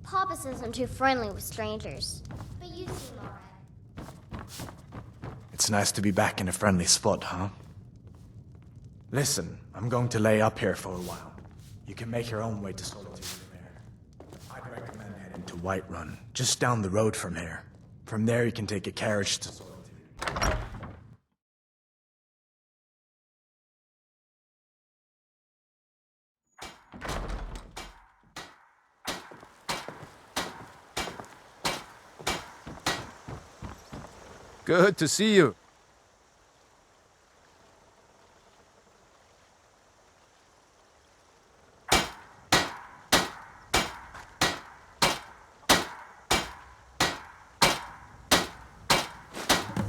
Papa says I'm too friendly with strangers. But you seem alright. It's nice to be back in a friendly spot, huh? Listen, I'm going to lay up here for a while. You can make your own way to Solitude from here. I'd recommend heading to Whiterun, just down the road from here. From there you can take a carriage to Solitude. Good to see you.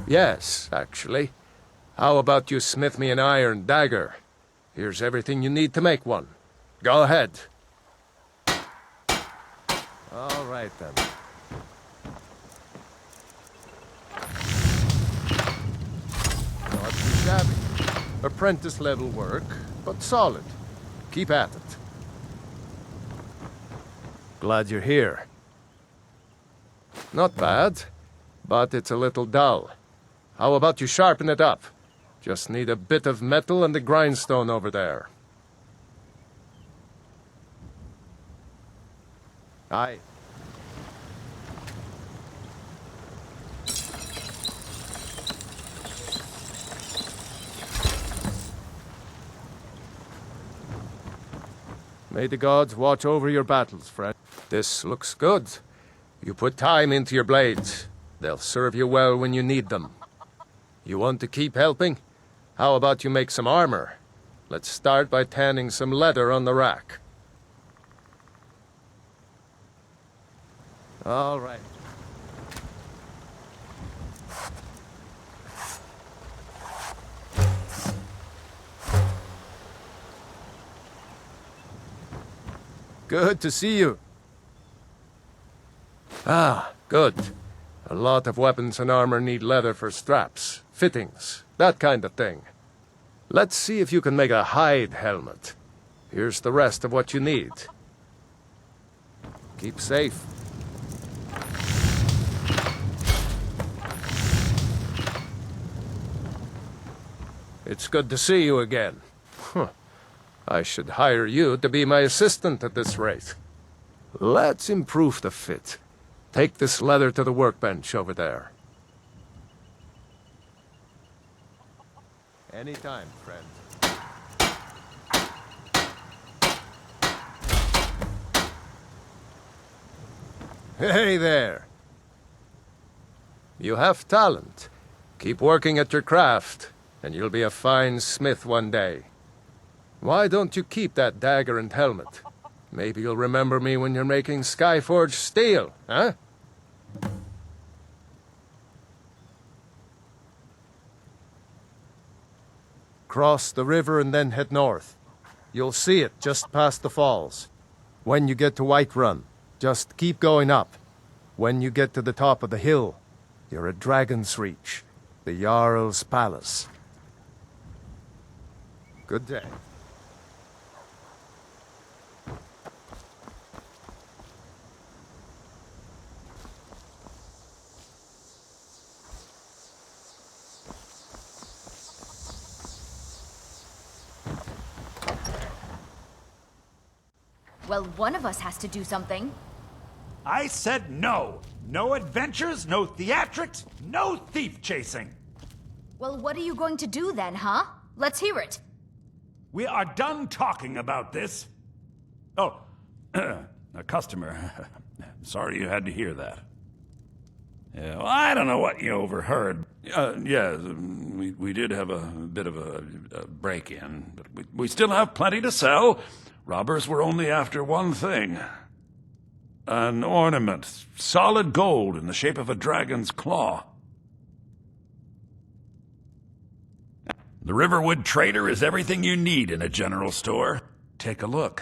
Yes, actually. How about you smith me an iron dagger? Here's everything you need to make one. Go ahead. All right, then. Not too shabby. Apprentice-level work, but solid. Keep at it. Glad you're here. Not bad, but it's a little dull. How about you sharpen it up? Just need a bit of metal and the grindstone over there. Aye. May the gods watch over your battles, friend. This looks good. You put time into your blades. They'll serve you well when you need them. You want to keep helping? How about you make some armor? Let's start by tanning some leather on the rack. All right. Good to see you. Ah, good. A lot of weapons and armor need leather for straps, fittings, that kind of thing. Let's see if you can make a hide helmet. Here's the rest of what you need. Keep safe. It's good to see you again. I should hire you to be my assistant at this rate. Let's improve the fit. Take this leather to the workbench over there. Anytime, friend. Hey there. You have talent. Keep working at your craft, and you'll be a fine smith one day. Why don't you keep that dagger and helmet? Maybe you'll remember me when you're making Skyforged steel, huh? Cross the river and then head north. You'll see it just past the falls. When you get to Whiterun, just keep going up. When you get to the top of the hill, you're at Dragon's Reach, the Jarl's Palace. Good day. Well, one of us has to do something. I said no. No adventures, no theatrics, no thief chasing. Well, what are you going to do then, huh? Let's hear it. We are done talking about this. Oh, a customer. Sorry you had to hear that. Yeah, well, I don't know what you overheard. Yeah, we did have a bit of a break-in, but we still have plenty to sell. Robbers were only after one thing. An ornament, solid gold in the shape of a dragon's claw. The Riverwood Trader is everything you need in a general store. Take a look.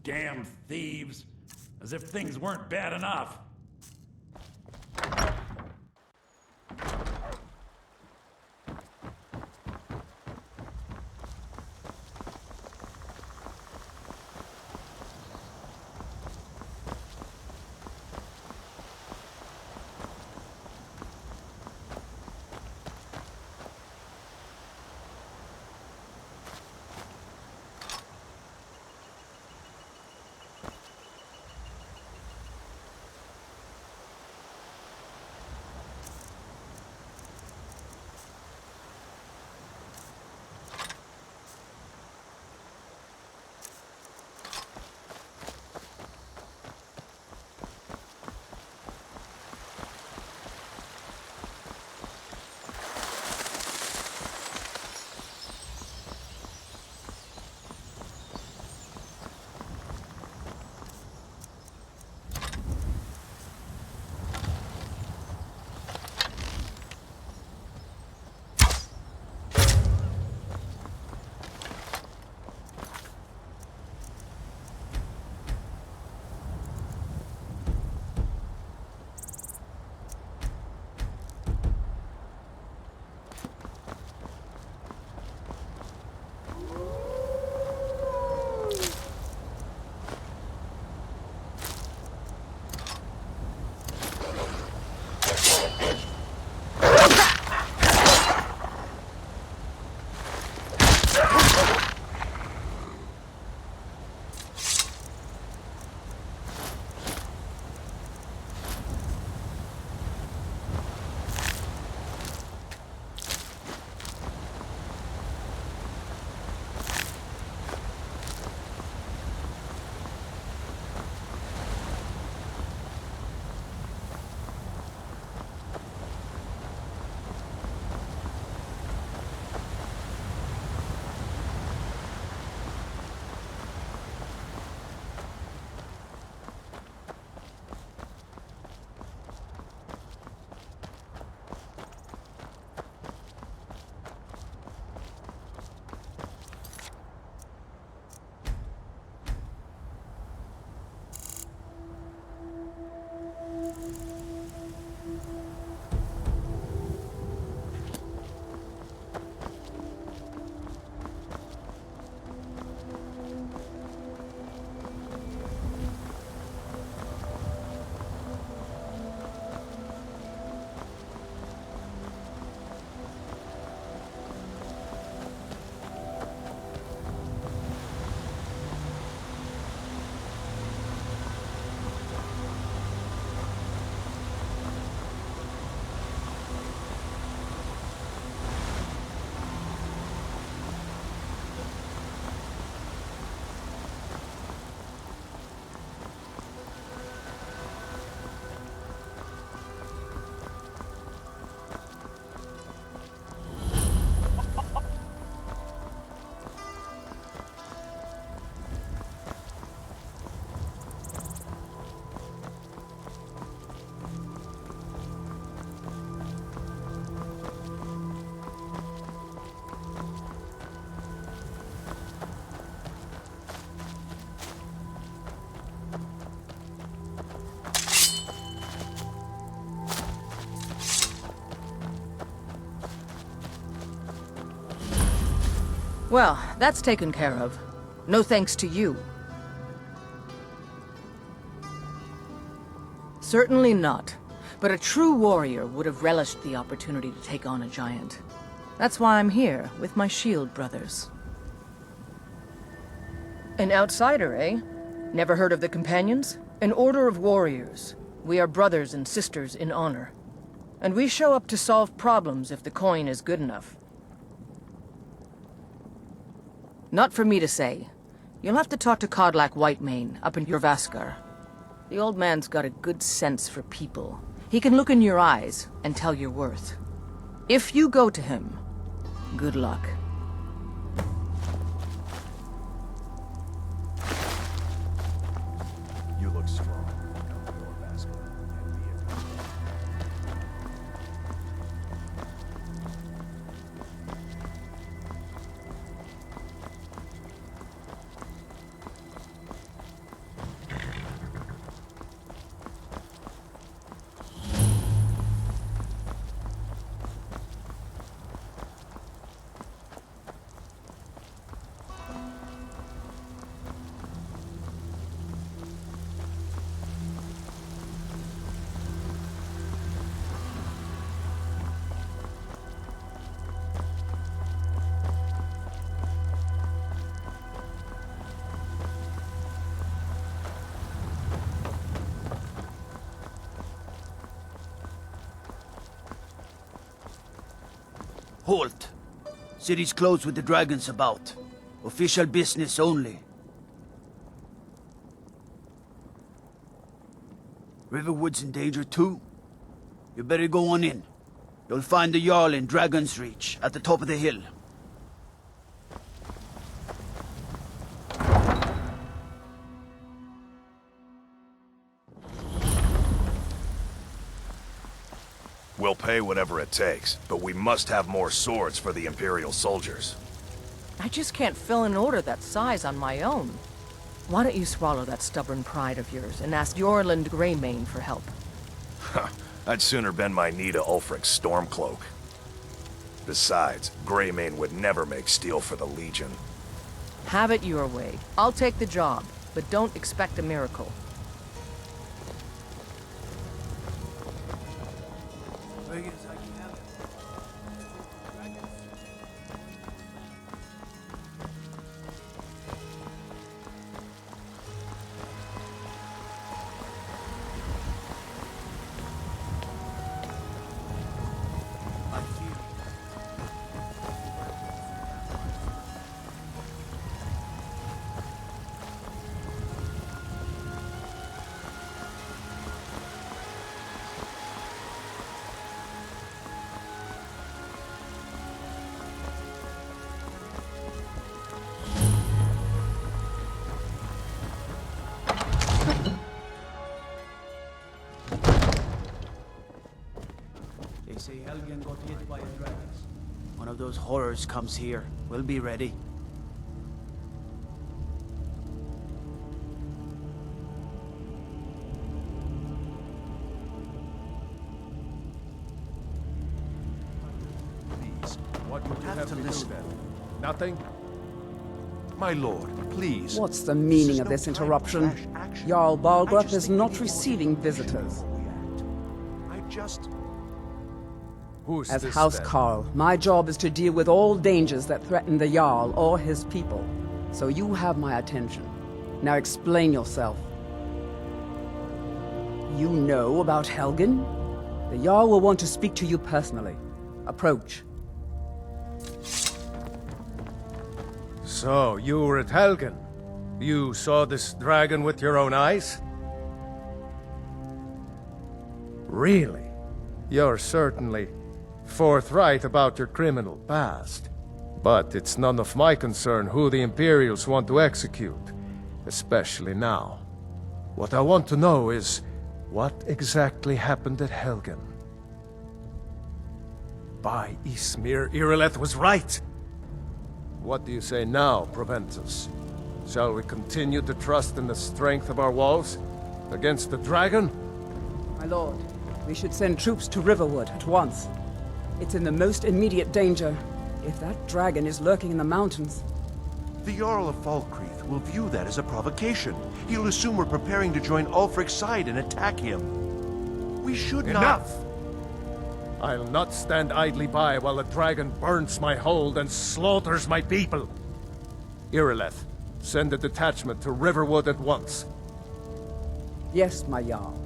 damn thieves. As if things weren't bad enough. Well, that's taken care of. No thanks to you. Certainly not. But a true warrior would have relished the opportunity to take on a giant. That's why I'm here, with my shield brothers. An outsider, eh? Never heard of the Companions? An order of warriors. We are brothers and sisters in honor. And we show up to solve problems if the coin is good enough. Not for me to say. You'll have to talk to Codlac Whitemane up in Jorvaskar. The old man's got a good sense for people. He can look in your eyes and tell your worth. If you go to him, good luck. You look strong. Come to Jorvaskar and be a Halt! City's closed with the dragons about. Official business only. Riverwood's in danger too? You better go on in. You'll find the Jarl in Dragon's Reach, at the top of the hill. We'll pay whatever it takes, but we must have more swords for the Imperial soldiers. I just can't fill an order that size on my own. Why don't you swallow that stubborn pride of yours and ask Yorland Greymane for help? I'd sooner bend my knee to Ulfric's Stormcloak. Besides, Greymane would never make steel for the Legion. Have it your way. I'll take the job, but don't expect a miracle. They say Helgen got hit by a dragon. One of those horrors comes here. We'll be ready. Please, what would you have to listen then? Nothing? My lord, please. What's the meaning of this interruption? Jarl Balgruuf is not receiving visitors. I just... Who's As this House then? Carl, my job is to deal with all dangers that threaten the Jarl or his people. So you have my attention. Now explain yourself. You know about Helgen? The Jarl will want to speak to you personally. Approach. So, you were at Helgen? You saw this dragon with your own eyes? Really? You're certainly forthright about your criminal past. But it's none of my concern who the Imperials want to execute, especially now. What I want to know is, what exactly happened at Helgen? By Ysmir, Irileth was right! What do you say now, Proventus? Shall we continue to trust in the strength of our walls? Against the dragon? My lord, we should send troops to Riverwood at once. It's in the most immediate danger. If that dragon is lurking in the mountains... The Jarl of Falkreath will view that as a provocation. He'll assume we're preparing to join Ulfric's side and attack him. We should not... Enough! I'll not stand idly by while the dragon burns my hold and slaughters my people. Irileth, send a detachment to Riverwood at once. Yes, my Jarl.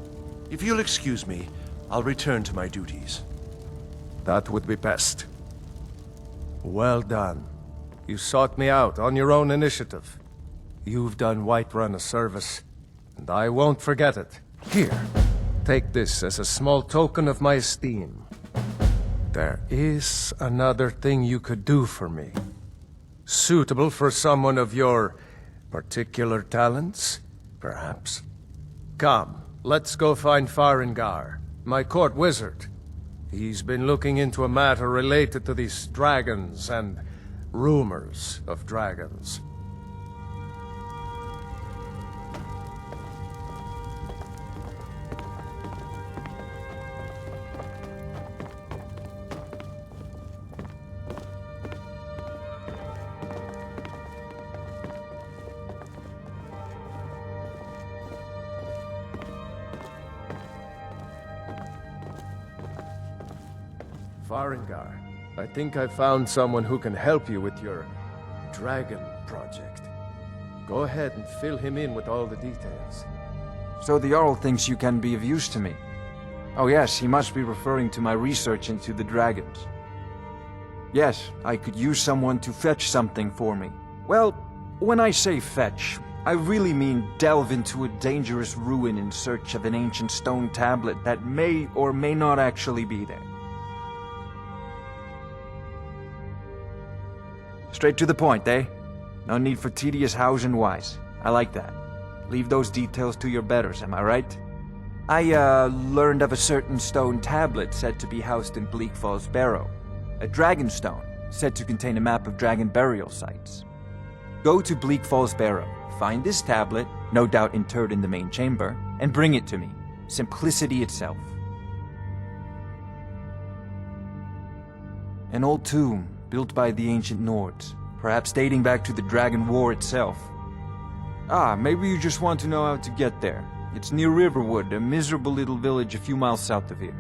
If you'll excuse me, I'll return to my duties. That would be best. Well done. You sought me out on your own initiative. You've done Whiterun a service, and I won't forget it. Here, take this as a small token of my esteem. There is another thing you could do for me. Suitable for someone of your particular talents, perhaps? Come, let's go find Farengar, my court wizard. He's been looking into a matter related to these dragons and rumors of dragons. Farengar, I think I found someone who can help you with your dragon project. Go ahead and fill him in with all the details. So the Jarl thinks you can be of use to me. Oh yes, he must be referring to my research into the dragons. Yes, I could use someone to fetch something for me. Well, when I say fetch, I really mean delve into a dangerous ruin in search of an ancient stone tablet that may or may not actually be there. Straight to the point, eh? No need for tedious hows and whys. I like that. Leave those details to your betters, am I right? I, learned of a certain stone tablet said to be housed in Bleak Falls Barrow. A dragon stone, said to contain a map of dragon burial sites. Go to Bleak Falls Barrow, find this tablet, no doubt interred in the main chamber, and bring it to me. Simplicity itself. An old tomb, built by the ancient Nords, perhaps dating back to the Dragon War itself. Ah, maybe you just want to know how to get there. It's near Riverwood, a miserable little village a few miles south of here.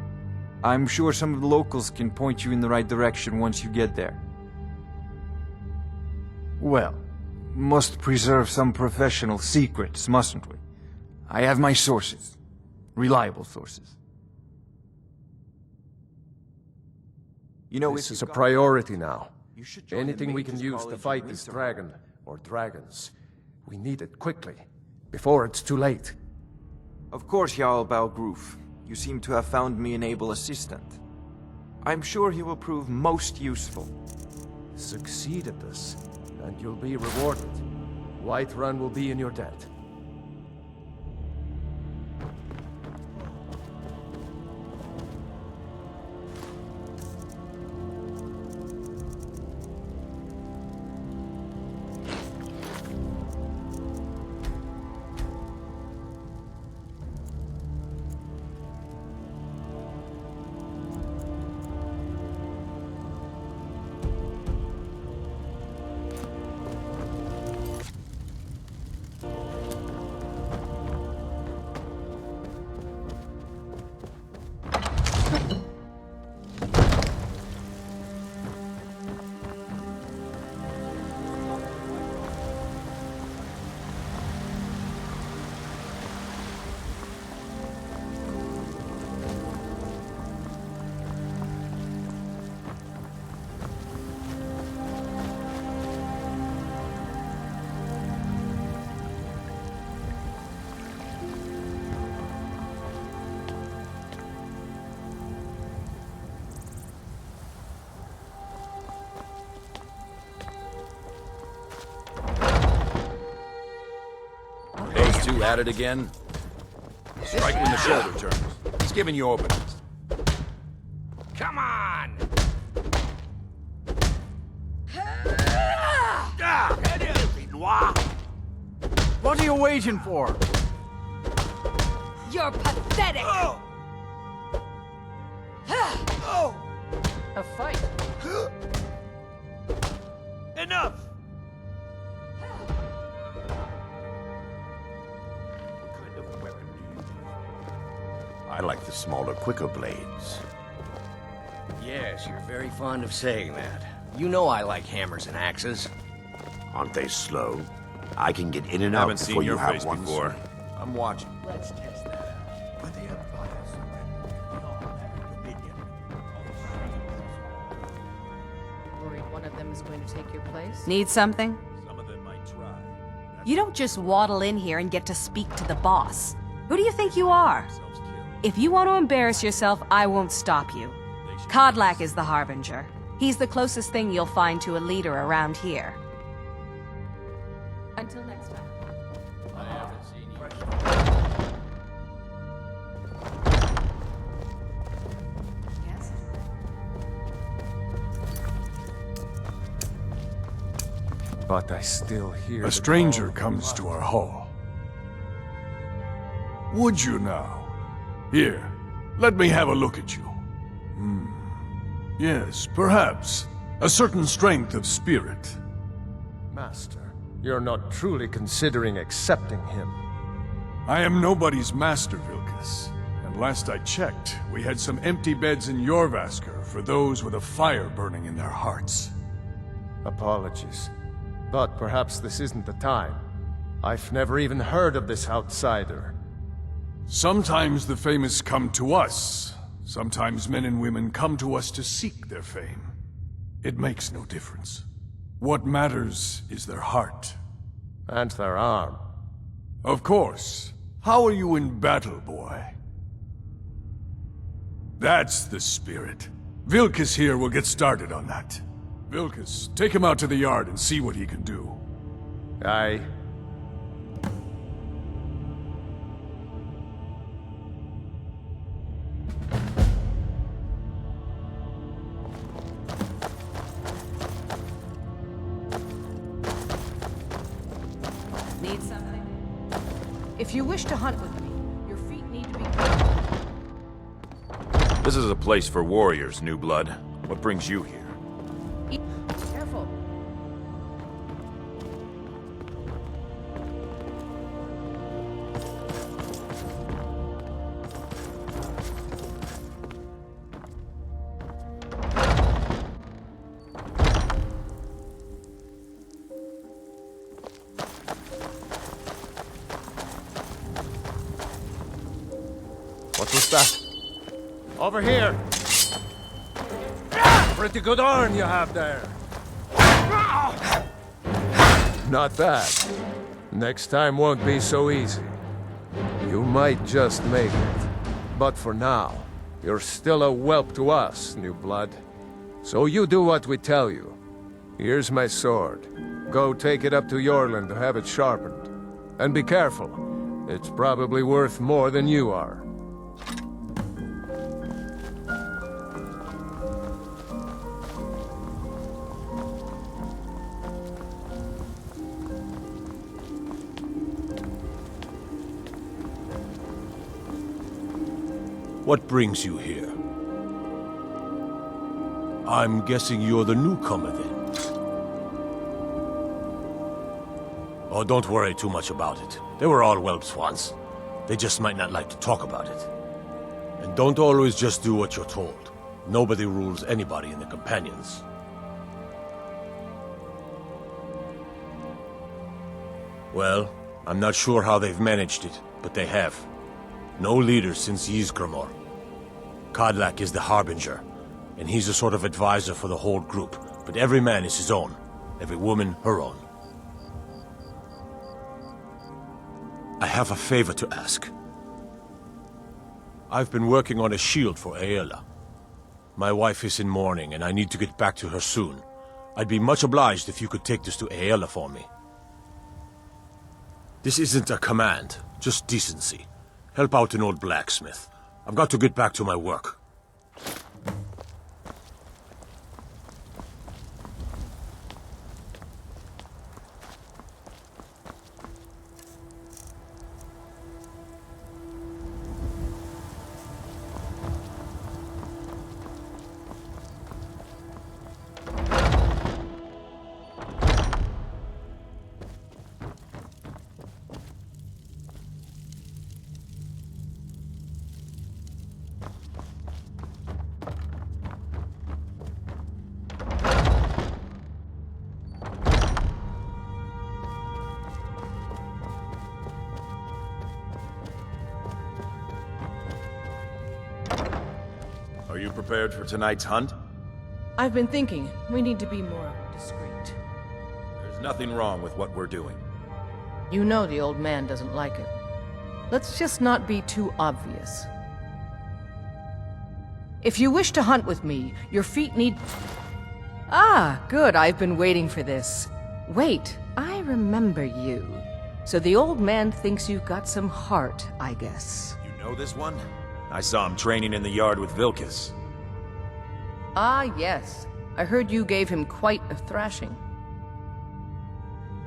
I'm sure some of the locals can point you in the right direction once you get there. Well, must preserve some professional secrets, mustn't we? I have my sources. Reliable sources. You know, This is a priority now. You should join the Anything we can Mages use to College fight in this Winterhall. dragon, or dragons, we need it quickly, before it's too late. Of course, Jarl Balgroof. You seem to have found me an able assistant. I'm sure he will prove most useful. Succeed at this, and you'll be rewarded. Whiterun will be in your debt. Those two at it again? Strike when the shoulder turns. He's giving you openings. Come on! What are you waiting for? You're pathetic! A fight. Enough! What kind of weapon do you use? I like the smaller, quicker blades. Yes, you're very fond of saying that. You know I like hammers and axes. Aren't they slow? I can get in and out before you have one before. I'm watching. Let's test that out. When the Empire surrendered, we all had dominion. Worried one of them is going to take your place? Need something? Some of them might try. You don't just waddle in here and get to speak to the boss. Who do you think you are? If you want to embarrass yourself, I won't stop you. Kodlak is the Harbinger. He's the closest thing you'll find to a leader around here. Until next time. I haven't seen you. Yes? But I still hear A stranger comes to our hall. Would you now? Here, let me have a look at you. Yes, perhaps. A certain strength of spirit. Master, you're not truly considering accepting him. I am nobody's master, Vilkas. And last I checked, we had some empty beds in Jorvaskr for those with a fire burning in their hearts. Apologies. But perhaps this isn't the time. I've never even heard of this outsider. Sometimes the famous come to us. Sometimes men and women come to us to seek their fame. It makes no difference. What matters is their heart. And their arm. Of course. How are you in battle, boy? That's the spirit. Vilkas here will get started on that. Vilkas, take him out to the yard and see what he can do. Aye. Need something? If you wish to hunt with me, your feet need to be... This is a place for warriors, New Blood. What brings you here? Careful. What was that? Over here! Pretty good arm you have there. Not bad. Next time won't be so easy. You might just make it. But for now, you're still a whelp to us, New Blood. So you do what we tell you. Here's my sword. Go take it up to Yorland to have it sharpened. And be careful. It's probably worth more than you are. What brings you here? I'm guessing you're the newcomer then. Oh, don't worry too much about it. They were all whelps once. They just might not like to talk about it. And don't always just do what you're told. Nobody rules anybody in the Companions. Well, I'm not sure how they've managed it, but they have. No leader since Ysgramor. Kodlak is the Harbinger, and he's a sort of advisor for the whole group, but every man is his own, every woman her own. I have a favor to ask. I've been working on a shield for Aela. My wife is in mourning, and I need to get back to her soon. I'd be much obliged if you could take this to Aela for me. This isn't a command, just decency. Help out an old blacksmith. I've got to get back to my work. Are you prepared for tonight's hunt? I've been thinking, we need to be more discreet. There's nothing wrong with what we're doing. You know the old man doesn't like it. Let's just not be too obvious. If you wish to hunt with me, your feet need... Ah, good, I've been waiting for this. Wait, I remember you. So the old man thinks you've got some heart, I guess. You know this one? I saw him training in the yard with Vilkas. Ah, yes. I heard you gave him quite a thrashing.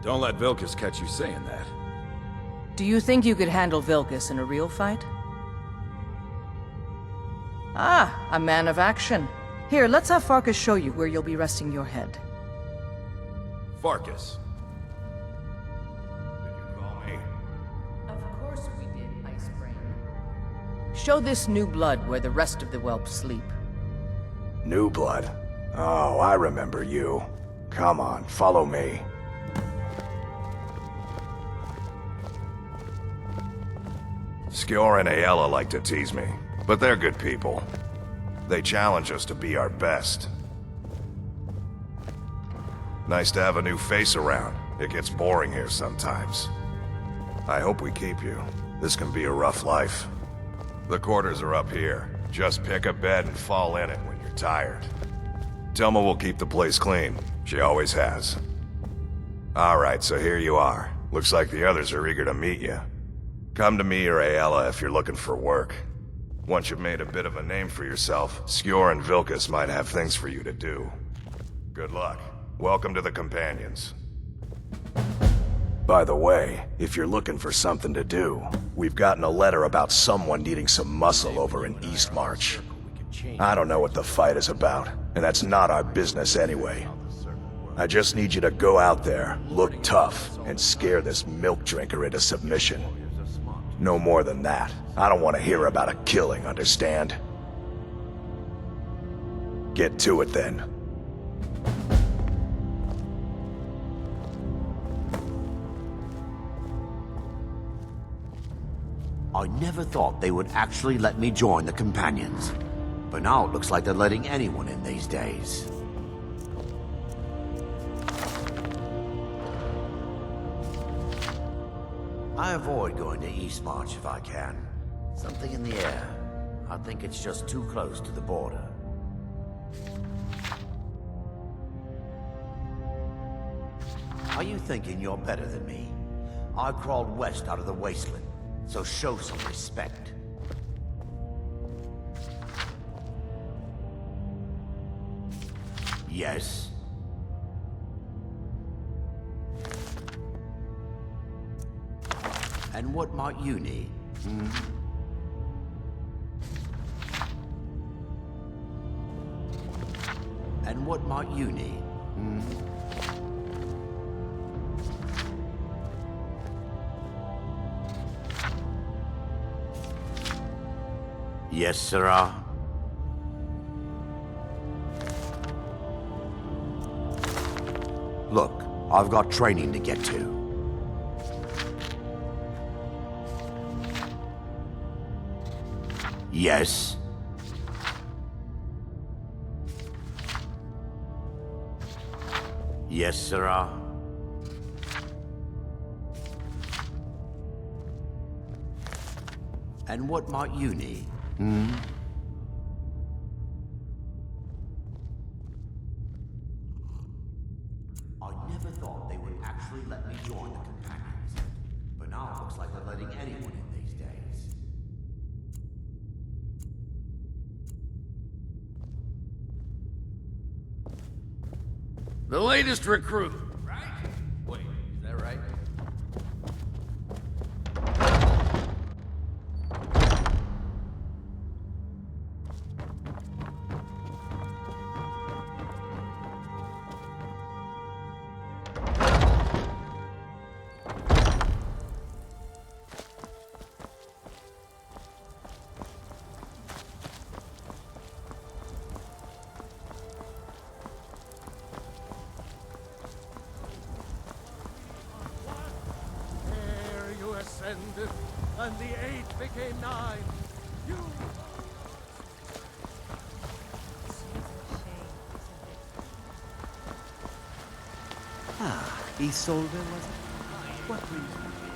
Don't let Vilkas catch you saying that. Do you think you could handle Vilkas in a real fight? Ah, a man of action. Here, let's have Farkas show you where you'll be resting your head. Farkas. Of course we did, Icebrain. Show this New Blood where the rest of the whelps sleep. New Blood? Oh, I remember you. Come on, follow me. Skjor and Aela like to tease me, but they're good people. They challenge us to be our best. Nice to have a new face around. It gets boring here sometimes. I hope we keep you. This can be a rough life. The quarters are up here. Just pick a bed and fall in it when you're tired. Telma will keep the place clean. She always has. Alright, so here you are. Looks like the others are eager to meet you. Come to me or Ayala if you're looking for work. Once you've made a bit of a name for yourself, Skjor and Vilkas might have things for you to do. Good luck. Welcome to the Companions. By the way, if you're looking for something to do, we've gotten a letter about someone needing some muscle over in Eastmarch. I don't know what the fight is about, and that's not our business anyway. I just need you to go out there, look tough, and scare this milk drinker into submission. No more than that. I don't want to hear about a killing, understand? Get to it then. I never thought they would actually let me join the Companions. But now it looks like they're letting anyone in these days. I avoid going to Eastmarch if I can. Something in the air. I think it's just too close to the border. Are you thinking you're better than me? I crawled west out of the wasteland. So show some respect. Yes? And what might you need? And what might you need? Yes, sirrah. Look, I've got training to get to. Yes. Yes, sirrah. And what might you need? I never thought they would actually let me join the Companions. But now it looks like they're letting anyone in these days. The latest recruit, right? Wait, is that right? Ascended, and the 8 became 9. You... Ah, Isolde was it? What reason?